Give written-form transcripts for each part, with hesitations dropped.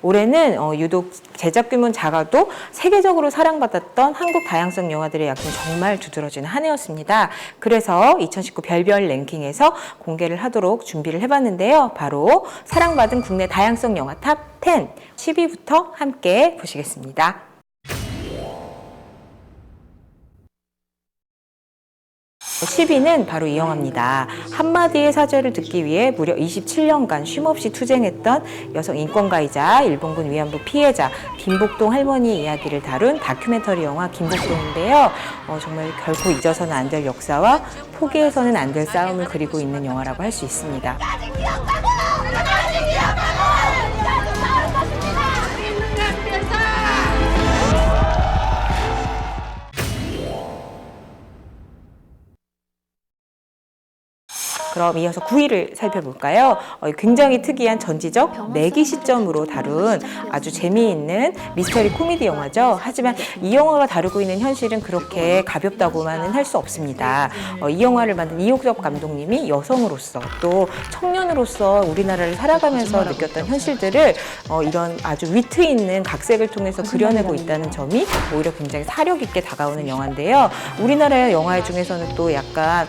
올해는 유독 제작 규모는 작아도 세계적으로 사랑받았던 한국 다양성 영화들의 약은 정말 두드러지는 한 해였습니다. 그래서 2019 별별 랭킹에서 공개를 하도록 준비를 해봤는데요. 바로 사랑받은 국내 다양성 영화 탑 10, 10위부터 함께 보시겠습니다. 10위는 바로 이 영화입니다. 한마디의 사죄를 듣기 위해 무려 27년간 쉼없이 투쟁했던 여성 인권가이자 일본군 위안부 피해자 김복동 할머니 이야기를 다룬 다큐멘터리 영화 김복동인데요. 정말 결코 잊어서는 안 될 역사와 포기해서는 안 될 싸움을 그리고 있는 영화라고 할 수 있습니다. 그럼 이어서 9위를 살펴볼까요? 굉장히 특이한 전지적 내기 시점으로 다룬 아주 재미있는 미스터리 코미디 영화죠. 하지만 이 영화가 다루고 있는 현실은 그렇게 가볍다고만은 할 수 없습니다. 이 영화를 만든 이옥섭 감독님이 여성으로서 또 청년으로서 우리나라를 살아가면서 느꼈던 현실들을 이런 아주 위트 있는 각색을 통해서 그려내고 있다는 점이 오히려 굉장히 사력 있게 다가오는 영화인데요. 우리나라의 영화 중에서는 또 약간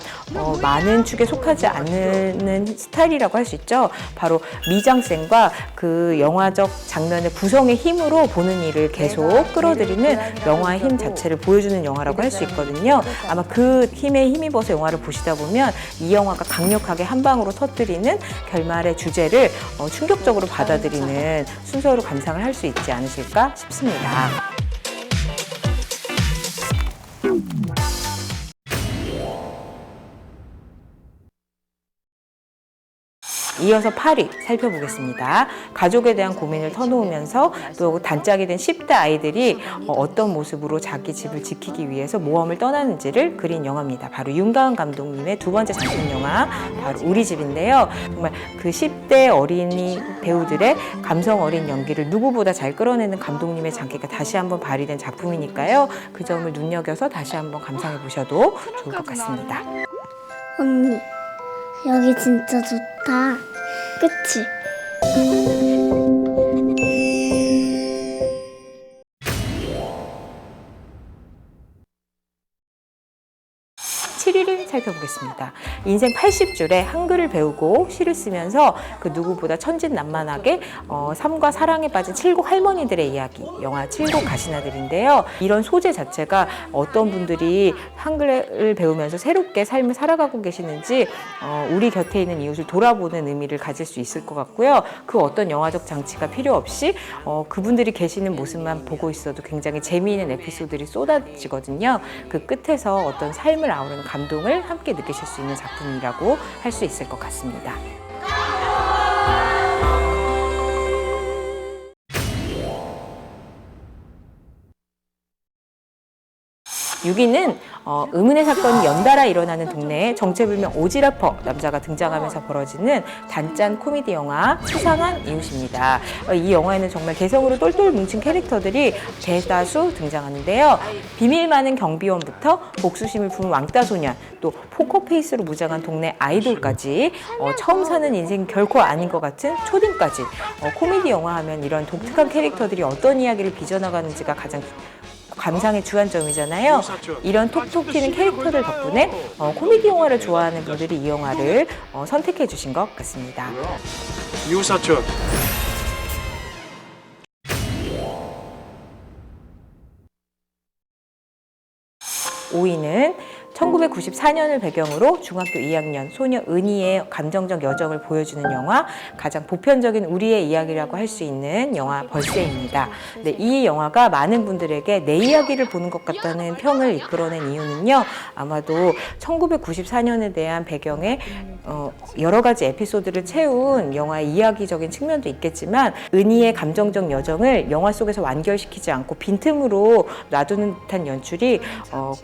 많은 축에 속하지 않는 스타일이라고 할 수 있죠. 바로 미장센과 그 영화적 장면의 구성의 힘으로 보는 이를 계속 끌어들이는 영화의 힘 자체를 보여주는 영화라고 할 수 있거든요. 아마 그 힘에 힘입어서 영화를 보시다 보면 이 영화가 강력하게 한 방으로 터뜨리는 결말의 주제를 충격적으로 받아들이는 순서로 감상을 할 수 있지 않으실까 싶습니다. 이어서 8위 살펴보겠습니다. 가족에 대한 고민을 터놓으면서 또 단짝이 된 10대 아이들이 어떤 모습으로 자기 집을 지키기 위해서 모험을 떠나는지를 그린 영화입니다. 바로 윤가은 감독님의 두 번째 장편 영화 바로 우리 집인데요. 정말 그 10대 어린이 배우들의 감성 어린 연기를 누구보다 잘 끌어내는 감독님의 장기가 다시 한번 발휘된 작품이니까요. 그 점을 눈여겨서 다시 한번 감상해 보셔도 좋을 것 같습니다. 언니, 여기 진짜 좋다. 그치? 7위를 살펴보겠습니다. 인생 80줄에 한글을 배우고 시를 쓰면서 그 누구보다 천진난만하게 삶과 사랑에 빠진 칠곡 할머니들의 이야기, 영화 칠곡 가시나들인데요. 이런 소재 자체가 어떤 분들이 한글을 배우면서 새롭게 삶을 살아가고 계시는지 우리 곁에 있는 이웃을 돌아보는 의미를 가질 수 있을 것 같고요. 그 어떤 영화적 장치가 필요 없이 그분들이 계시는 모습만 보고 있어도 굉장히 재미있는 에피소드들이 쏟아지거든요. 그 끝에서 어떤 삶을 아우르는 감동을 함께 느끼실 수 있는 작품이라고 할 수 있을 것 같습니다. 6위는 의문의 사건이 연달아 일어나는 동네에 정체불명 오지라퍼 남자가 등장하면서 벌어지는 단짠 코미디 영화 수상한 이웃입니다. 이 영화에는 정말 개성으로 똘똘 뭉친 캐릭터들이 대다수 등장하는데요. 비밀 많은 경비원부터 복수심을 품은 왕따 소년, 또 포커페이스로 무장한 동네 아이돌까지 처음 사는 인생 결코 아닌 것 같은 초딩까지 코미디 영화 하면 이런 독특한 캐릭터들이 어떤 이야기를 빚어나가는지가 가장 감상의 주안점이잖아요. 이런 톡톡 튀는 캐릭터들 덕분에 코미디 영화를 좋아하는 분들이 이 영화를 선택해 주신 것 같습니다. 이웃사촌. 5위는 1994년을 배경으로 중학교 2학년 소녀 은희의 감정적 여정을 보여주는 영화, 가장 보편적인 우리의 이야기라고 할 수 있는 영화 벌새입니다. 네, 이 영화가 많은 분들에게 내 이야기를 보는 것 같다는 평을 이끌어낸 이유는요, 아마도 1994년에 대한 배경에 여러 가지 에피소드를 채운 영화의 이야기적인 측면도 있겠지만, 은희의 감정적 여정을 영화 속에서 완결시키지 않고 빈틈으로 놔두는 듯한 연출이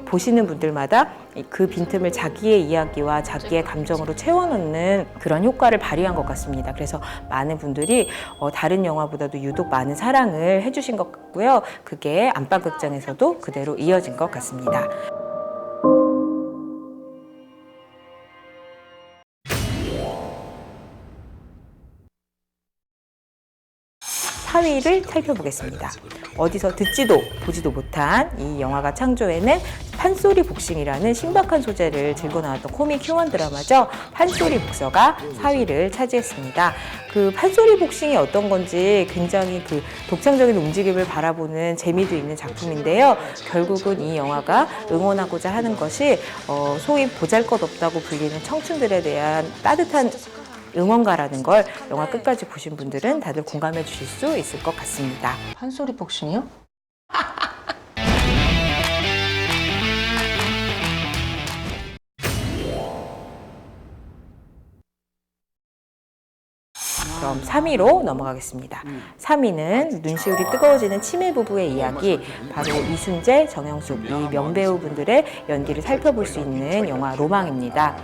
보시는 분들마다 그 빈틈을 자기의 이야기와 자기의 감정으로 채워넣는 그런 효과를 발휘한 것 같습니다. 그래서 많은 분들이 다른 영화보다도 유독 많은 사랑을 해주신 것 같고요. 그게 안방극장에서도 그대로 이어진 것 같습니다. 4위를 살펴보겠습니다. 어디서 듣지도 보지도 못한 이 영화가 창조해낸 판소리 복싱이라는 신박한 소재를 들고 나왔던 코믹 휴먼 드라마죠. 판소리 복서가 4위를 차지했습니다. 그 판소리 복싱이 어떤 건지 굉장히 그 독창적인 움직임을 바라보는 재미도 있는 작품인데요. 결국은 이 영화가 응원하고자 하는 것이 소위 보잘것없다고 불리는 청춘들에 대한 따뜻한 응원가라는 걸 영화 끝까지 보신 분들은 다들 공감해 주실 수 있을 것 같습니다. 판소리 복싱이요? 그럼 3위로 넘어가겠습니다. 3위는 눈시울이 뜨거워지는 치매 부부의 이야기, 바로 이순재, 정영숙 이 명배우분들의 연기를 살펴볼 수 있는 영화 로망입니다.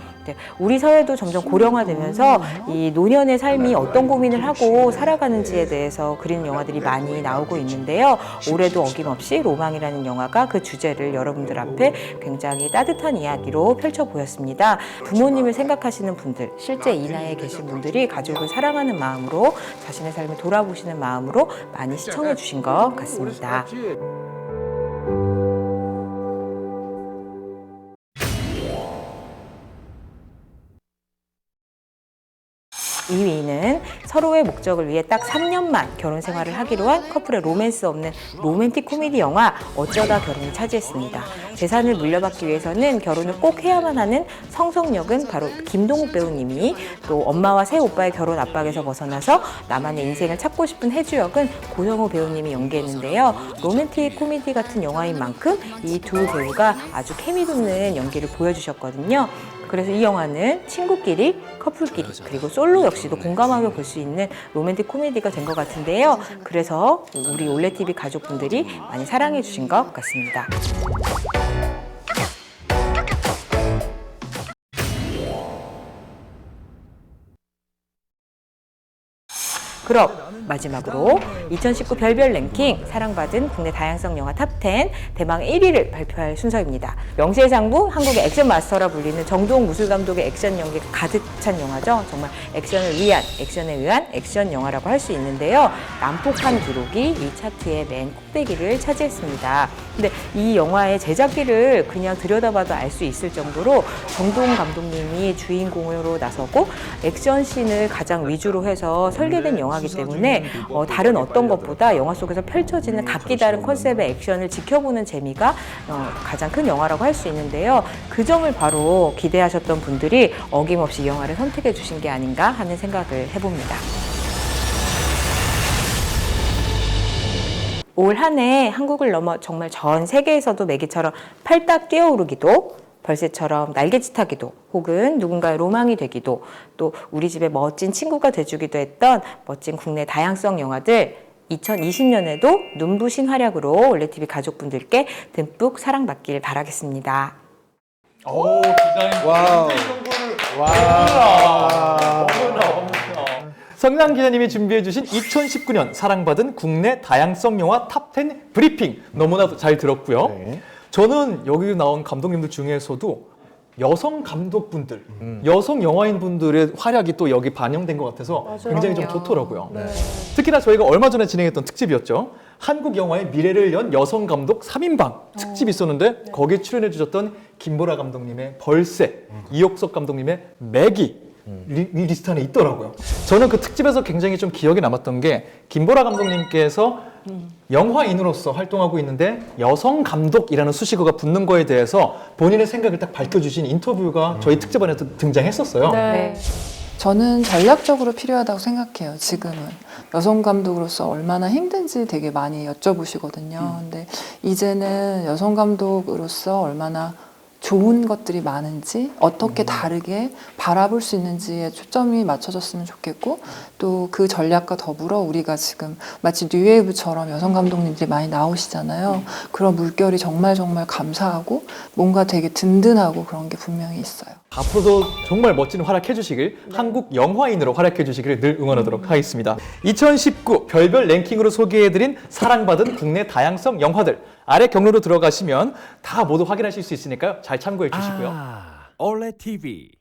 우리 사회도 점점 고령화되면서 이 노년의 삶이 어떤 고민을 하고 살아가는지에 대해서 그린 영화들이 많이 나오고 있는데요. 올해도 어김없이 로망이라는 영화가 그 주제를 여러분들 앞에 굉장히 따뜻한 이야기로 펼쳐 보였습니다. 부모님을 생각하시는 분들, 실제 이 나이에 계신 분들이 가족을 사랑하는 마음으로 자신의 삶을 돌아보시는 마음으로 많이 시청해 주신 것 같습니다. 2위는 서로의 목적을 위해 딱 3년만 결혼 생활을 하기로 한 커플의 로맨스 없는 로맨틱 코미디 영화 어쩌다 결혼이 차지했습니다. 재산을 물려받기 위해서는 결혼을 꼭 해야만 하는 성성 역은 바로 김동욱 배우님이, 또 엄마와 새 오빠의 결혼 압박에서 벗어나서 나만의 인생을 찾고 싶은 혜주 역은 고성호 배우님이 연기했는데요. 로맨틱 코미디 같은 영화인 만큼 이 두 배우가 아주 케미 돋는 연기를 보여주셨거든요. 그래서 이 영화는 친구끼리, 커플끼리, 그리고 솔로 역시도 공감하며 볼 수 있는 로맨틱 코미디가 된 것 같은데요. 그래서 우리 올레TV 가족분들이 많이 사랑해 주신 것 같습니다. 그럼 마지막으로 2019 별별 랭킹 사랑받은 국내 다양성 영화 탑10 대망 1위를 발표할 순서입니다. 명실상부 한국의 액션 마스터라 불리는 정동욱 무술 감독의 액션 연기가 가득 찬 영화죠. 정말 액션을 위한, 액션에 의한 액션 영화라고 할 수 있는데요. 난폭한 기록이 이 차트의 맨 꼭대기를 차지했습니다. 근데 이 영화의 제작비를 그냥 들여다봐도 알 수 있을 정도로 정동욱 감독님이 주인공으로 나서고 액션씬을 가장 위주로 해서 설계된 영화이기 때문에 다른 어떤 것보다 영화 속에서 펼쳐지는 각기 다른 컨셉의 액션을 지켜보는 재미가 가장 큰 영화라고 할 수 있는데요. 그 점을 바로 기대하셨던 분들이 어김없이 이 영화를 선택해 주신 게 아닌가 하는 생각을 해봅니다. 올 한 해 한국을 넘어 정말 전 세계에서도 매기처럼 팔딱 뛰어오르기도, 벌새처럼 날개짓하기도, 혹은 누군가의 로망이 되기도, 또 우리 집에 멋진 친구가 돼주기도 했던 멋진 국내 다양성 영화들 2020년에도 눈부신 활약으로 올레TV 가족분들께 듬뿍 사랑받길 바라겠습니다. 오, 기자님. 와우. 와. 성남 기자님이 준비해주신 2019년 사랑받은 국내 다양성 영화 탑10 브리핑 너무나도 잘 들었고요. 네. 저는 여기 나온 감독님들 중에서도 여성 감독분들, 여성 영화인분들의 활약이 또 여기 반영된 것 같아서 굉장히 좀 좋더라고요. 네. 특히나 저희가 얼마 전에 진행했던 특집이었죠. 한국 영화의 미래를 연 여성 감독 3인방 특집이 있었는데 거기에 출연해 주셨던 김보라 감독님의 벌새, 이옥석 감독님의 매기 리스트 안에 있더라고요. 저는 그 특집에서 굉장히 좀 기억에 남았던 게 김보라 감독님께서 영화인으로서 활동하고 있는데 여성 감독이라는 수식어가 붙는 거에 대해서 본인의 생각을 딱 밝혀주신 인터뷰가 저희 특집 안에서 등장했었어요. 네. 저는 전략적으로 필요하다고 생각해요. 지금은 여성 감독으로서 얼마나 힘든지 되게 많이 여쭤보시거든요. 근데 이제는 여성 감독으로서 얼마나 좋은 것들이 많은지, 어떻게 다르게 바라볼 수 있는지에 초점이 맞춰졌으면 좋겠고, 또 그 전략과 더불어 우리가 지금 마치 뉴웨이브처럼 여성 감독님들이 많이 나오시잖아요. 그런 물결이 정말 감사하고 뭔가 되게 든든하고 그런 게 분명히 있어요. 앞으로도 정말 멋진 활약해 주시길, 한국 영화인으로 활약해 주시기를 늘 응원하도록 하겠습니다. 2019 별별 랭킹으로 소개해드린 사랑받은 국내 다양성 영화들 아래 경로로 들어가시면 다 모두 확인하실 수 있으니까요. 잘 참고해 주시고요. 올레TV